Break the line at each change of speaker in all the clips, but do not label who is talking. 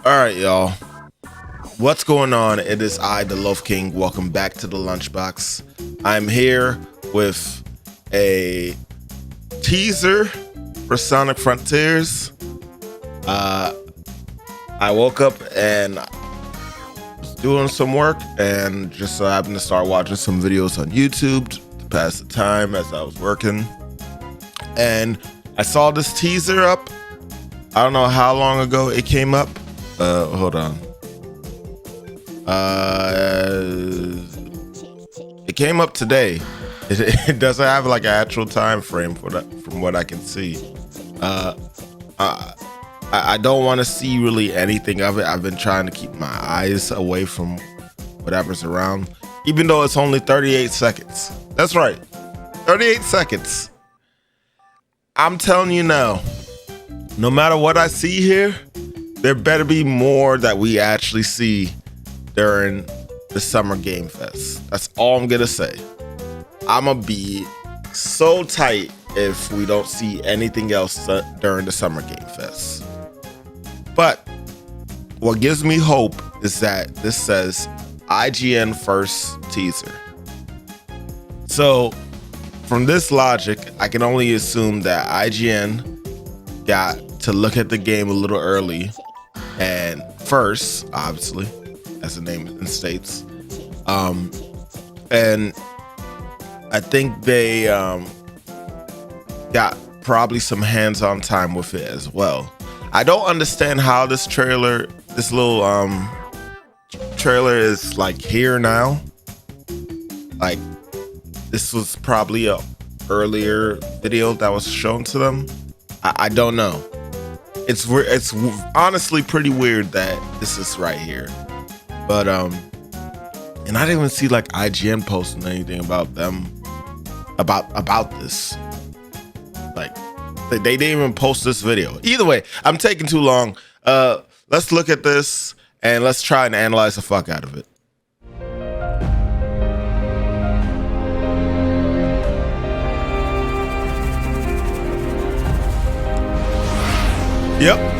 All right, y'all. What's going on? It is I, the Loaf King. Welcome back to the Lunchbox. I'm here with a teaser for Sonic Frontiers. I woke up and was doing some work and just so happened to start watching some videos on YouTube to pass the time as I was working. And I saw this teaser up. I don't know how long ago it came up. Hold on. It came up today. It doesn't have like an actual time frame for that, from what I can see. I don't want to see really anything of it. I've been trying to keep my eyes away from whatever's around, even though it's only 38 seconds. That's right, 38 seconds. I'm telling you now, no matter what I see here, there better be more that we actually see during the Summer Game Fest. That's all I'm gonna say. I'ma be so tight if we don't see anything else during the Summer Game Fest. But what gives me hope is that this says IGN first teaser. So from this logic, I can only assume that IGN got to look at the game a little early and first, obviously, as the name states. And I think they got probably some hands-on time with it as well. I don't understand how this trailer, this little trailer is like here now. Like this was probably a earlier video that was shown to them. I don't know. It's honestly pretty weird that this is right here. But and I didn't even see like IGN posting anything about them about this. Like they didn't even post this video. Either way, I'm taking too long. Let's look at this and let's try and analyze the fuck out of it. Yep.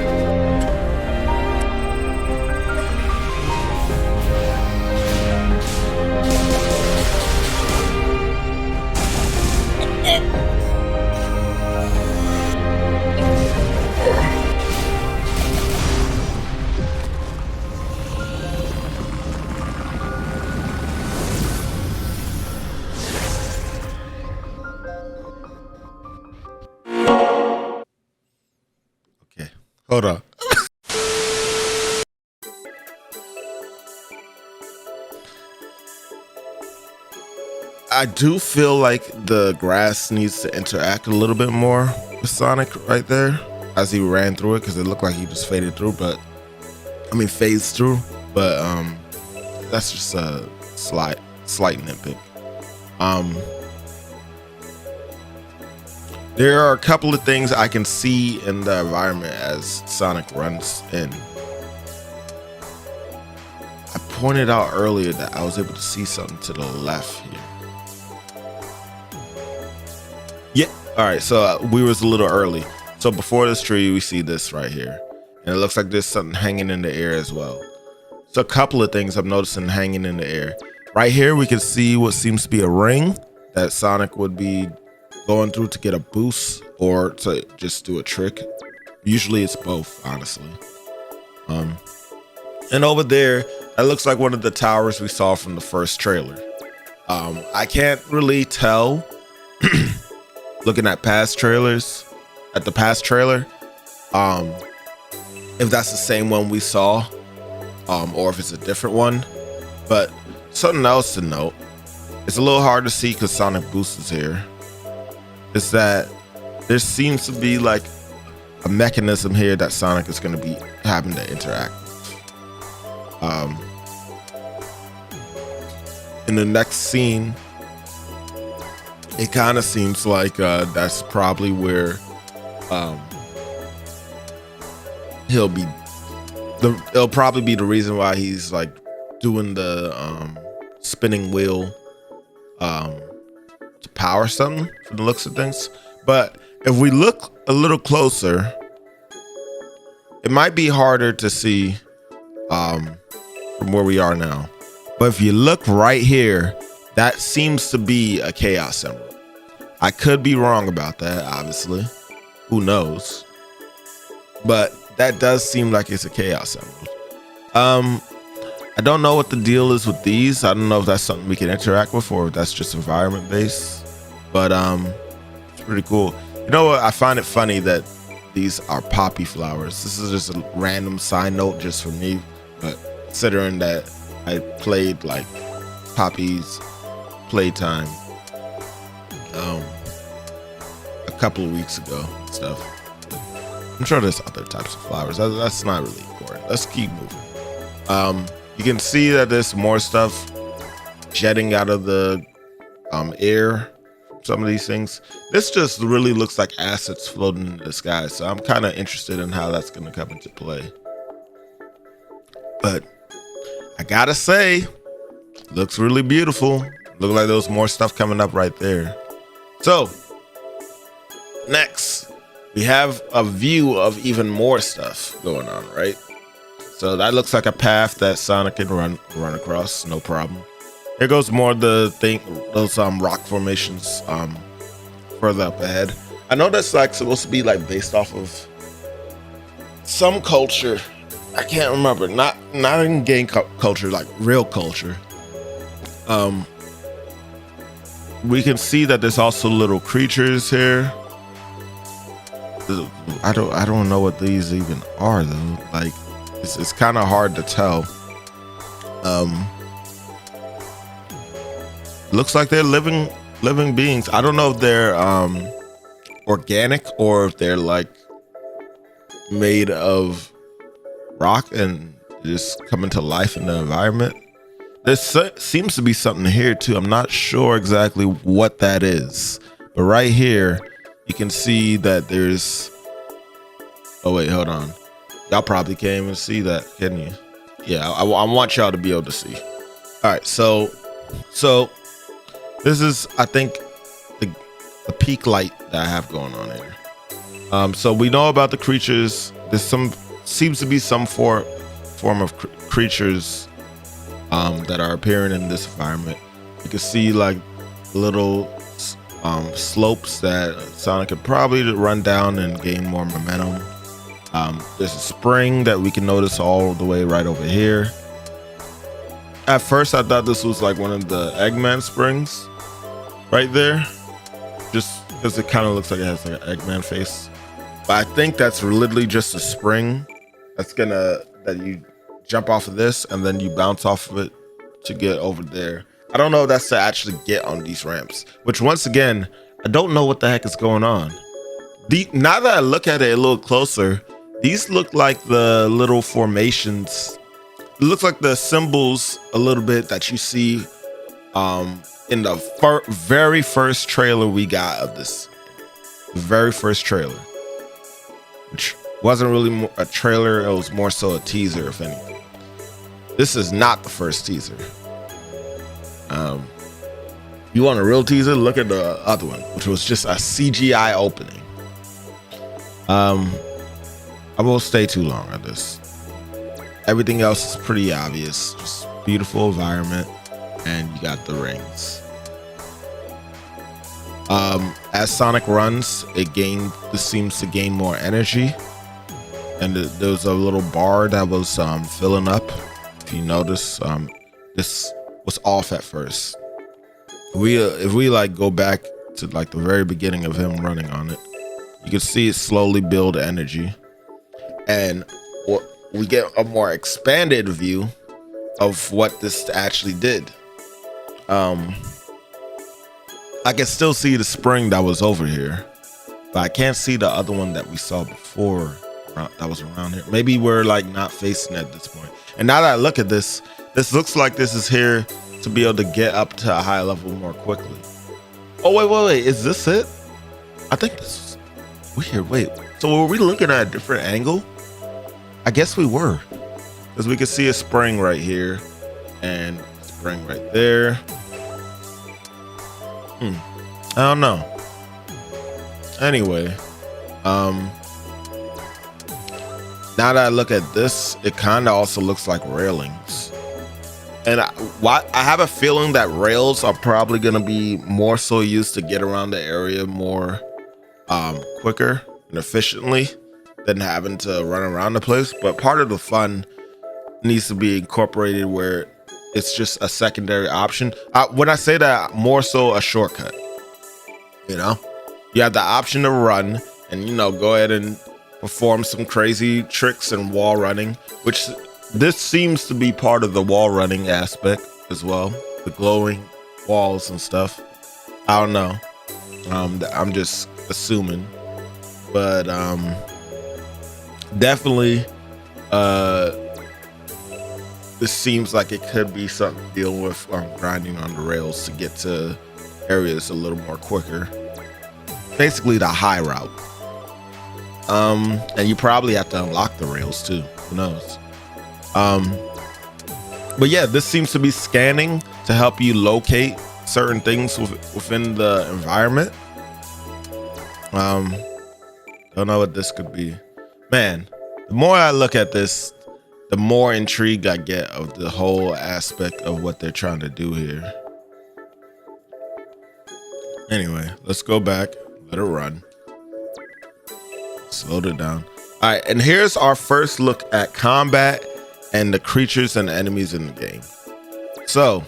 Okay, hold on. I do feel like the grass needs to interact a little bit more with Sonic right there as he ran through it, because it looked like he just faded through, but I mean phased through, but that's just a slight nitpick. There are a couple of things I can see in the environment as Sonic runs in. I pointed out earlier that I was able to see something to the left here. Yeah, all right, so we was a little early. So before this tree, we see this right here. And it looks like there's something hanging in the air as well. So a couple of things I'm noticing hanging in the air. Right here, we can see what seems to be a ring that Sonic would be going through to get a boost or to just do a trick. Usually it's both, honestly. And over there, that looks like one of the towers we saw from the first trailer. I can't really tell looking at past trailers, at the past trailer, if that's the same one we saw, or if it's a different one. But something else to note, it's a little hard to see because Sonic Boost is here, is that there seems to be like a mechanism here that Sonic is going to be having to interact with. In the next scene, it kind of seems like that's probably where it'll probably be the reason why he's like doing the spinning wheel to power something from the looks of things. But if we look a little closer, it might be harder to see from where we are now. But if you look right here, that seems to be a chaos emerald. I could be wrong about that, obviously. Who knows? But that does seem like it's a chaos emerald. I don't know what the deal is with these. I don't know if that's something we can interact with or if that's just environment based. But it's pretty cool. You know what? I find it funny that these are poppy flowers. This is just a random side note just for me, but considering that I played like Poppy's Playtime a couple of weeks ago and stuff. I'm sure there's other types of flowers. That's not really important. Let's keep moving. You can see that there's more stuff jetting out of the air. Some of these things. This just really looks like acids floating in the sky. So I'm kind of interested in how that's going to come into play. But I gotta say, looks really beautiful. Look like there's more stuff coming up right there. So next, we have a view of even more stuff going on, right? So that looks like a path that Sonic can run across, no problem. Here goes more of the thing, those rock formations further up ahead. I know that's like supposed to be like based off of some culture. I can't remember. Not in game culture, like real culture. We can see that there's also little creatures here. I don't know what these even are though. Like it's kind of hard to tell. Looks like they're living beings. I don't know if they're organic or if they're like made of rock and just coming to life in the environment. There seems to be something here too. I'm not sure exactly what that is, but right here you can see that there's. Oh wait, hold on. Y'all probably can't even see that, can you? Yeah, I want y'all to be able to see. All right, so this is, I think, the peak light that I have going on here. So we know about the creatures. There's seems to be some form of creatures that are appearing in this environment. You can see like little slopes that Sonic could probably run down and gain more momentum. There's a spring that we can notice all the way right over here. At first I thought this was like one of the Eggman springs right there, just because it kind of looks like it has like an Eggman face. But I think that's literally just a spring that you jump off of this and then you bounce off of it to get over there. I don't know if that's to actually get on these ramps, which once again, I don't know what the heck is going on. Now that I look at it a little closer, these look like the little formations. It looks like the symbols a little bit that you see in the very first trailer we got of this. The very first trailer, which wasn't really a trailer, it was more so a teaser, if anything. This is not the first teaser. You want a real teaser? Look at the other one, which was just a CGI opening. I won't stay too long on this. Everything else is pretty obvious. Just beautiful environment, and you got the rings. As Sonic runs, this seems to gain more energy, and there's a little bar that was filling up. If you notice, this was off at first. If we like go back to like the very beginning of him running on it, you can see it slowly build energy, and we get a more expanded view of what this actually did. I can still see the spring that was over here, but I can't see the other one that we saw before that was around here. Maybe we're like not facing at this point. And now that I look at this looks like this is here to be able to get up to a high level more quickly. Oh wait, is this it? I think this is weird. Wait, so were we looking at a different angle? I guess we were, because we could see a spring right here and a spring right there. I don't know. Now that I look at this, it kind of also looks like railings. And I have a feeling that rails are probably going to be more so used to get around the area more quicker and efficiently than having to run around the place. But part of the fun needs to be incorporated where it's just a secondary option. When I say that, more so a shortcut. You know, you have the option to run and, you know, go ahead and perform some crazy tricks and wall running, which this seems to be part of the wall running aspect as well. The glowing walls and stuff. I don't know. I'm just assuming, but definitely this seems like it could be something to deal with grinding on the rails to get to areas a little more quicker. Basically the high route. And you probably have to unlock the rails too. Who knows? But yeah, this seems to be scanning to help you locate certain things within the environment. Don't know what this could be. Man, the more I look at this, the more intrigued I get of the whole aspect of what they're trying to do here. Anyway, let's go back, let it run. Slowed it down. All right, and here's our first look at combat and the creatures and enemies in the game. So,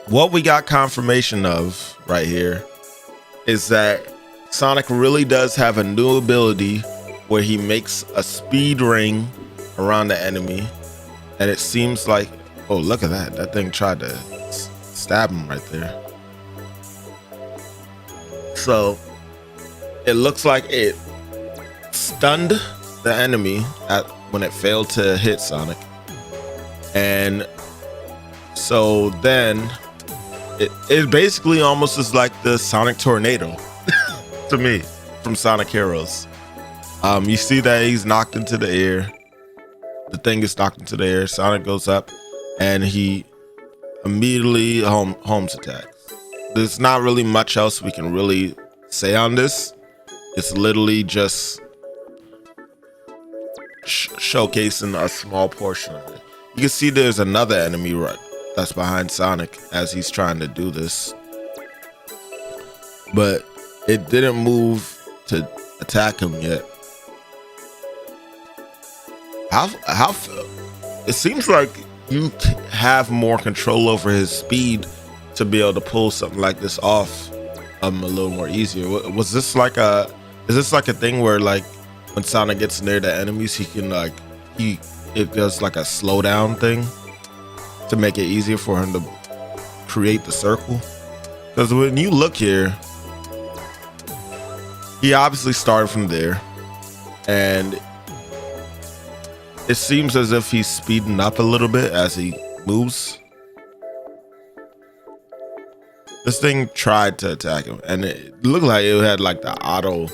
what we got confirmation of right here is that Sonic really does have a new ability where he makes a speed ring around the enemy, and it seems like, oh, look at that. That thing tried to stab him right there. So, it looks like it stunned the enemy when it failed to hit Sonic. And so then it basically almost is like the Sonic tornado to me from Sonic Heroes. You see that he's knocked into the air. The thing is knocked into the air. Sonic goes up and he immediately homes attacks. There's not really much else we can really say on this. It's literally just showcasing a small portion of it. You can see there's another enemy that's behind Sonic as he's trying to do this, but it didn't move to attack him yet. How it seems like you have more control over his speed to be able to pull something like this off a little more easier. Was this like is this like a thing where, like, when Sonic gets near the enemies, he can it does like a slowdown thing to make it easier for him to create the circle? Because when you look here, he obviously started from there, and it seems as if he's speeding up a little bit as he moves. This thing tried to attack him, and it looked like it had like the auto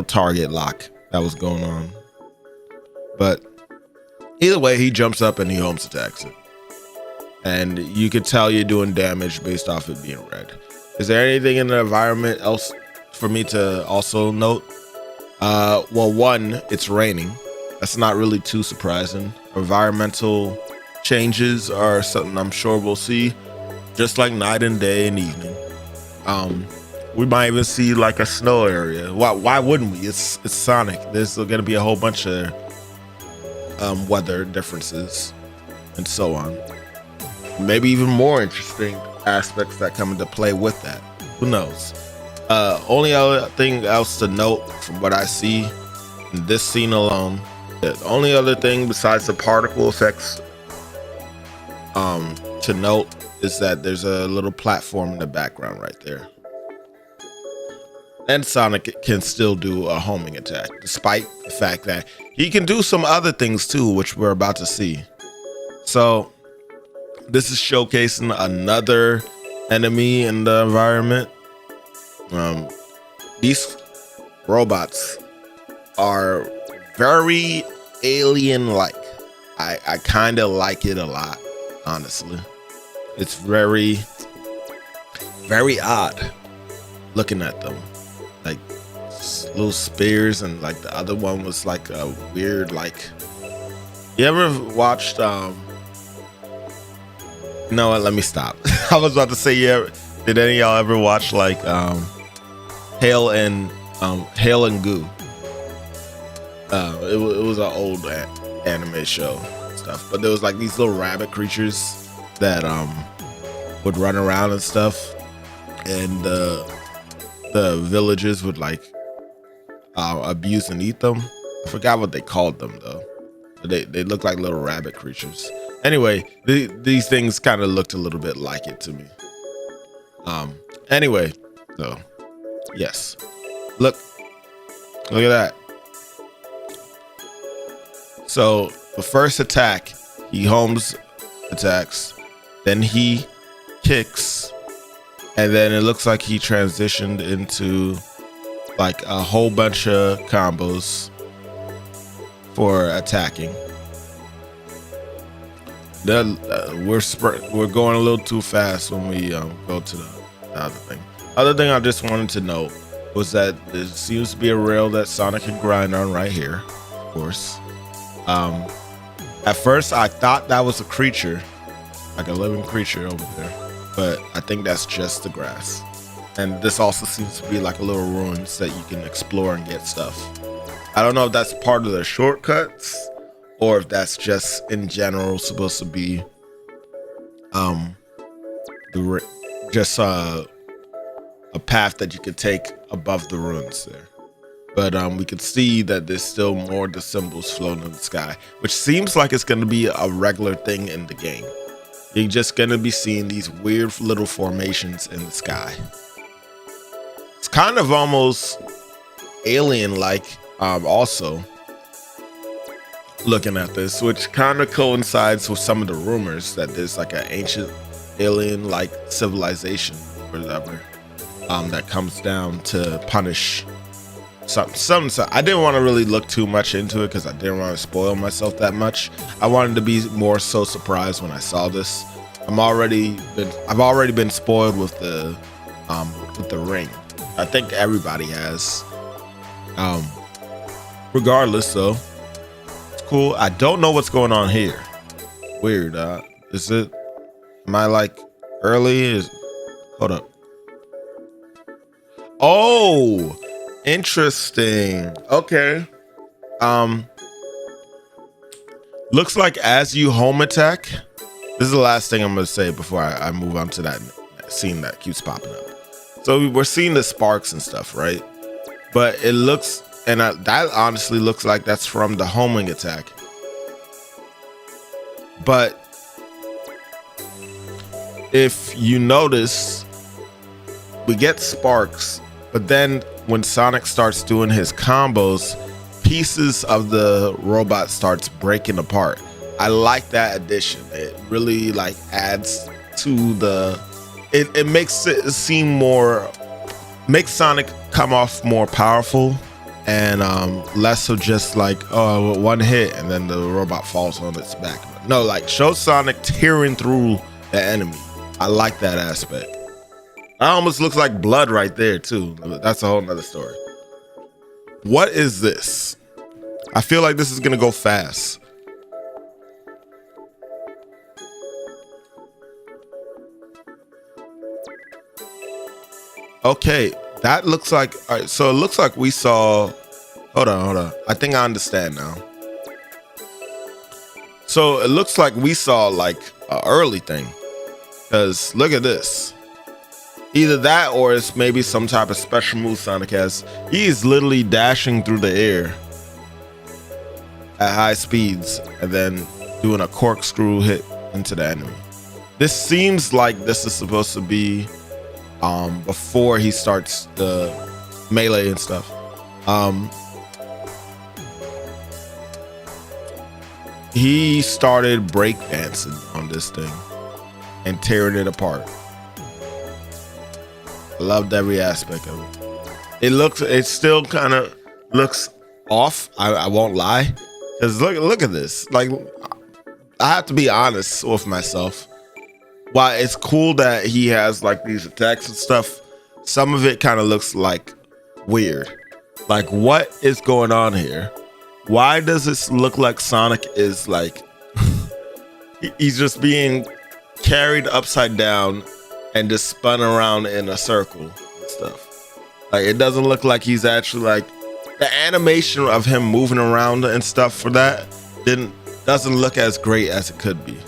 target lock that was going on. But either way, he jumps up and he homes attacks it. And you could tell you're doing damage based off it being red. Is there anything in the environment else for me to also note? Well, one, it's raining. That's not really too surprising. Environmental changes are something I'm sure we'll see, just like night and day and evening. We might even see like a snow area. Why wouldn't we? It's Sonic. There's going to be a whole bunch of weather differences and so on. Maybe even more interesting aspects that come into play with that. Who knows? Only other thing else to note from what I see in this scene alone, the only other thing besides the particle effects to note is that there's a little platform in the background right there. And Sonic can still do a homing attack, despite the fact that he can do some other things too, which we're about to see. So this is showcasing another enemy in the environment. These robots are very alien-like. I kind of like it a lot, honestly. It's very, very odd looking at them. Like, these little spears, and like the other one was like a weird like. You ever watched you know what? Let me stop. I was about to say, yeah. Did any of y'all ever watch like Hail and Goo? It was an old anime show and stuff, but there was like these little rabbit creatures that would run around and stuff, and the villagers would like abuse and eat them. I forgot what they called them though. They look like little rabbit creatures. Anyway, these things kind of looked a little bit like it to me. Anyway, so yes, look at that. So the first attack, he homes attacks, then he kicks, and then it looks like he transitioned into like a whole bunch of combos for attacking. Then we're going a little too fast when we go to the other thing. Other thing I just wanted to note was that there seems to be a rail that Sonic can grind on right here, of course. At first I thought that was a creature, like a living creature over there, but I think that's just the grass. And this also seems to be like a little ruins that you can explore and get stuff. I don't know if that's part of the shortcuts or if that's just in general supposed to be a path that you could take above the ruins there. But we can see that there's still more of the symbols floating in the sky, which seems like it's going to be a regular thing in the game. You're just going to be seeing these weird little formations in the sky. It's kind of almost alien-like also, looking at this, which kind of coincides with some of the rumors that there's like an ancient alien-like civilization or whatever that comes down to punish something. I didn't want to really look too much into it because I didn't want to spoil myself that much. I wanted to be more so surprised when I saw this. I've already been spoiled with the ring. I think everybody has. Regardless though, it's cool. I don't know what's going on here. Weird. Am I like early? Hold up. Oh, interesting. Okay. Looks like as you home attack, this is the last thing I'm gonna say before I move on to that scene that keeps popping up. So we're seeing the sparks and stuff, right? But it looks, and that honestly looks like that's from the homing attack. But if you notice, we get sparks, but then when Sonic starts doing his combos, pieces of the robot starts breaking apart. I like that addition. It really like adds to the, it makes it seem more, makes Sonic come off more powerful and less of just like, oh, one hit and then the robot falls on its back. No, like show Sonic tearing through the enemy. I like that aspect. That almost looks like blood right there too. That's a whole nother story. What is this? I feel like this is gonna go fast. Okay, that looks like, all right, so it looks like we saw, hold on. I think I understand now. So it looks like we saw like an early thing, because look at this. Either that or it's maybe some type of special move Sonic has. He is literally dashing through the air at high speeds and then doing a corkscrew hit into the enemy. This seems like this is supposed to be before he starts the melee and stuff. He started breakdancing on this thing and tearing it apart. Loved every aspect of it. It still kind of looks off. I won't lie, because look at this. Like, I have to be honest with myself. While it's cool that he has like these attacks and stuff, some of it kind of looks like weird. Like, what is going on here? Why does this look like Sonic is like he's just being carried upside down and just spun around in a circle and stuff? Like, it doesn't look like he's actually like the animation of him moving around and stuff for that doesn't look as great as it could be.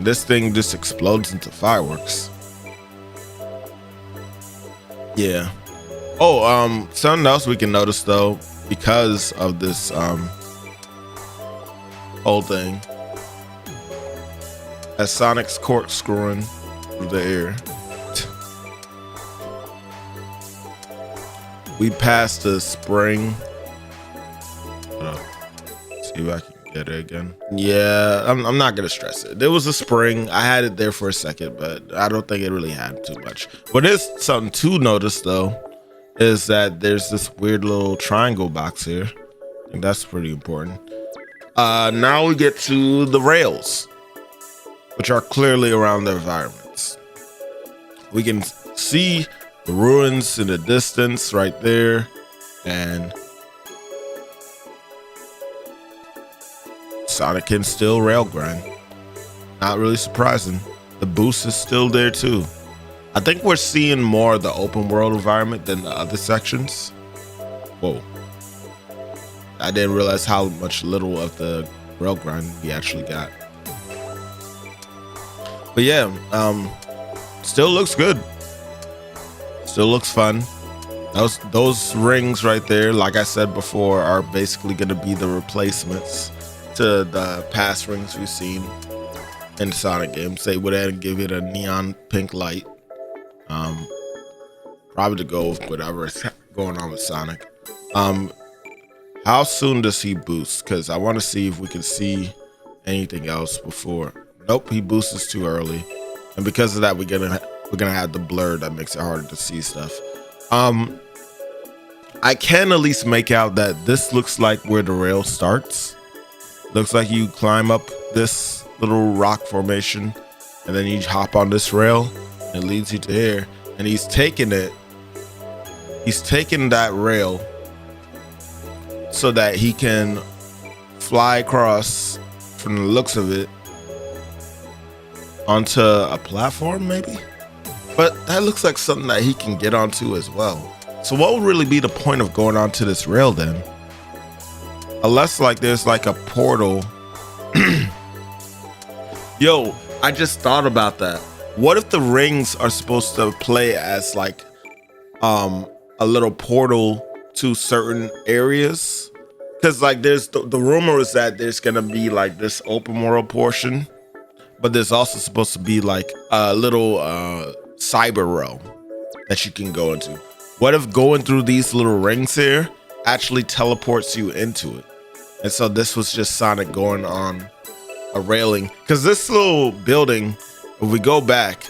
This thing just explodes into fireworks. Yeah. Oh, something else we can notice though, because of this whole thing, as Sonic's corkscrewing through the air, we passed the spring. See if I can get it again. Yeah, I'm not gonna stress it. There was a spring. I had it there for a second, but I don't think it really had too much. But there's something to notice though, is that there's this weird little triangle box here. I think that's pretty important. Now we get to the rails, which are clearly around the environments. We can see the ruins in the distance right there, and Sonic can still rail grind. Not really surprising. The boost is still there too. I think we're seeing more of the open world environment than the other sections. Whoa. I didn't realize how much little of the rail grind we actually got. But yeah, still looks good. Still looks fun. Those rings right there, like I said before, are basically going to be the replacements to the past rings we've seen in Sonic games. They would add and give it a neon pink light. Probably to go with whatever is going on with Sonic. How soon does he boost? Because I want to see if we can see anything else before. Nope, he boosts too early, and because of that, we're gonna have the blur that makes it harder to see stuff. I can at least make out that this looks like where the rail starts. Looks like you climb up this little rock formation, and then you hop on this rail, and it leads you to here. And he's taking it. He's taking that rail so that he can fly across, from the looks of it, onto a platform maybe? But that looks like something that he can get onto as well. So what would really be the point of going onto this rail then? Unless like there's like a portal. Yo, I just thought about that. What if the rings are supposed to play as like a little portal to certain areas? Because like there's the rumor is that there's gonna be like this open world portion, but there's also supposed to be like a little cyber realm that you can go into. What if going through these little rings here actually teleports you into it? And so this was just Sonic going on a railing. Because this little building, if we go back,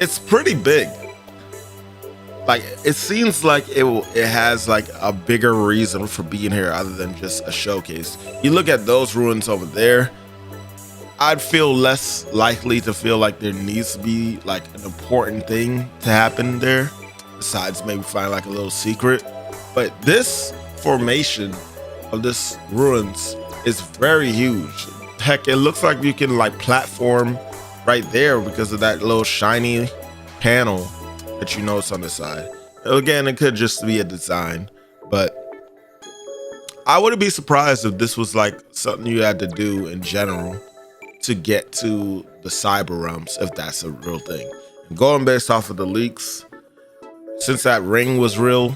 it's pretty big. Like, it seems like it has like a bigger reason for being here other than just a showcase. You look at those ruins over there, I'd feel less likely to feel like there needs to be like an important thing to happen there, besides maybe find like a little secret. But this formation of this ruins is very huge. Heck, it looks like you can like platform right there because of that little shiny panel that you notice on the side. Again, it could just be a design, but I wouldn't be surprised if this was like something you had to do in general to get to the cyber realms, if that's a real thing. And going based off of the leaks, since that ring was real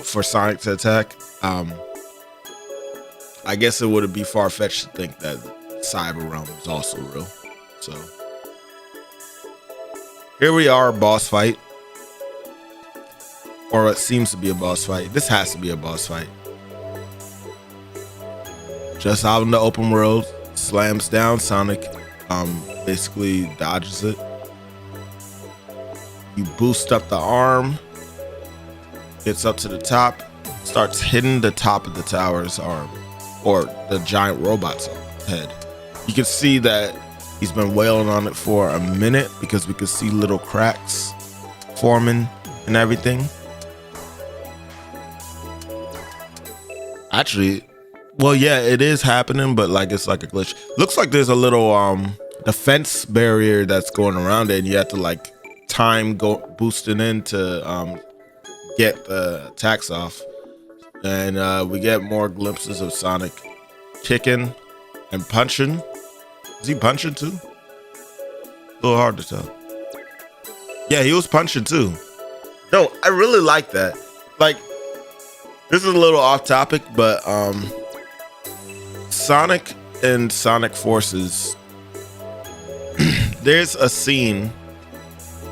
for Sonic to attack, I guess it wouldn't be far-fetched to think that cyber realm is also real. So here we are, boss fight. Or it seems to be a boss fight. This has to be a boss fight. Just out in the open world, slams down. Sonic basically dodges it. You boost up the arm, gets up to the top, starts hitting the top of the tower's arm, or the giant robot's head. You can see that he's been wailing on it for a minute because we can see little cracks forming and everything. Actually, well, yeah, it is happening, but like it's like a glitch. Looks like there's a little defense barrier that's going around it, and you have to like time go boosting in to get the attacks off. And we get more glimpses of Sonic kicking and punching. Is he punching too? A little hard to tell. Yeah, he was punching too. No, I really like that. Like, this is a little off topic, but Sonic and Sonic Forces, there's a scene,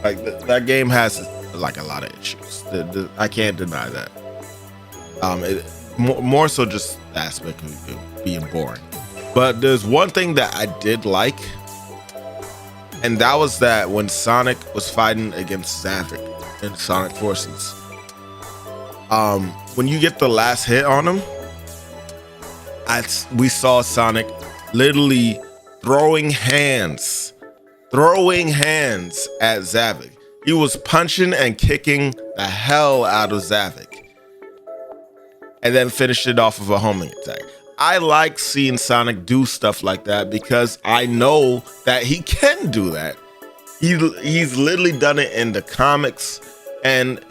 like that game has like a lot of issues. I can't deny that. More so just the aspect of it being boring. But there's one thing that I did like, and that was that when Sonic was fighting against Zavik in Sonic Forces, when you get the last hit on him, we saw Sonic literally throwing hands at Zavik. He was punching and kicking the hell out of Zavik, and then finished it off of a homing attack. I like seeing Sonic do stuff like that because I know that he can do that. He's literally done it in the comics and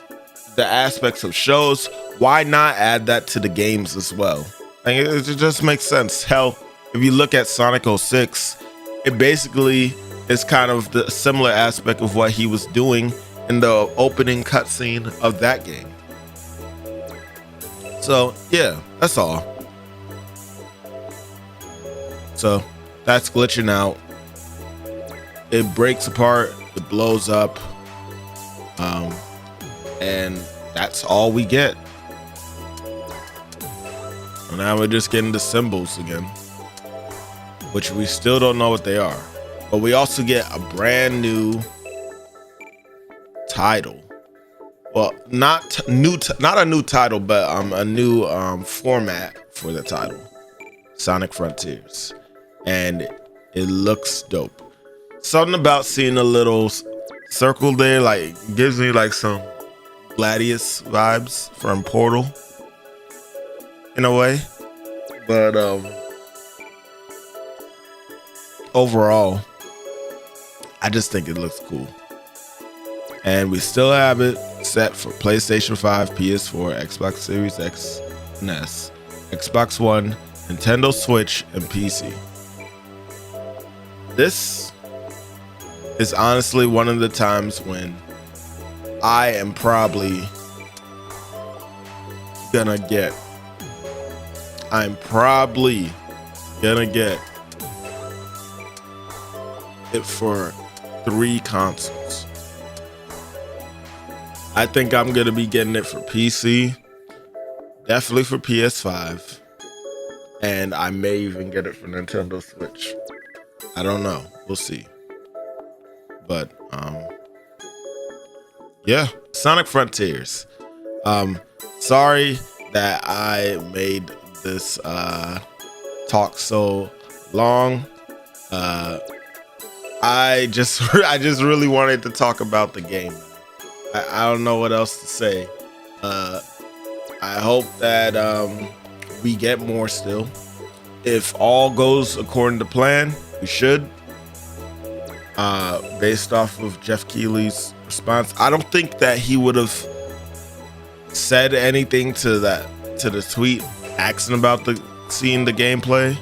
the aspects of shows. Why not add that to the games as well? Like, it just makes sense. Hell, if you look at Sonic 06, it basically is kind of the similar aspect of what he was doing in the opening cutscene of that game. So yeah, that's all. So that's glitching out. It breaks apart, it blows up, and that's all we get. And now we're just getting the symbols again, which we still don't know what they are. But we also get a brand new title. Well, not a new title, but a new format for the title, Sonic Frontiers, and it looks dope. Something about seeing a little circle there, like, gives me like some Gladius vibes from Portal, in a way. But overall, I just think it looks cool. And we still have it set for PlayStation 5, PS4, Xbox Series X and S, Xbox One, Nintendo Switch, and PC. This is honestly one of the times when I am probably gonna get it for 3 consoles. I think I'm gonna be getting it for PC, definitely for PS5, and I may even get it for Nintendo Switch. I don't know. We'll see. But yeah, Sonic Frontiers. Sorry that I made this talk so long. I just really wanted to talk about the game. I don't know what else to say. I hope that we get more still. If all goes according to plan, we should. Based off of Jeff Keighley's response, I don't think that he would have said anything to the tweet asking about seeing the gameplay.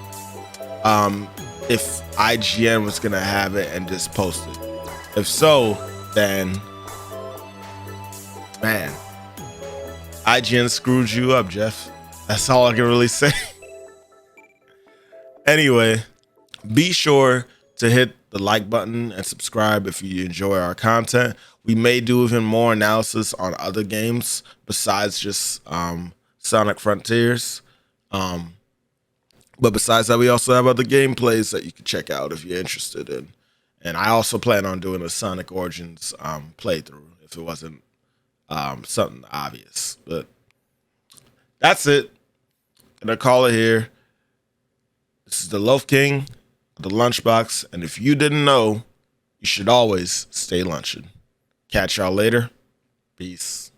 If IGN was gonna have it and just post it. If so, then man, IGN screwed you up, Jeff. That's all I can really say. Anyway, be sure to hit the like button and subscribe if you enjoy our content. We may do even more analysis on other games besides just Sonic Frontiers. But besides that, we also have other gameplays that you can check out if you're interested in. And I also plan on doing a Sonic Origins playthrough if it wasn't something obvious. But that's it. Gonna call it here. This is the Loaf King, the Lunchbox, and if you didn't know, you should always stay lunching. Catch y'all later. Peace.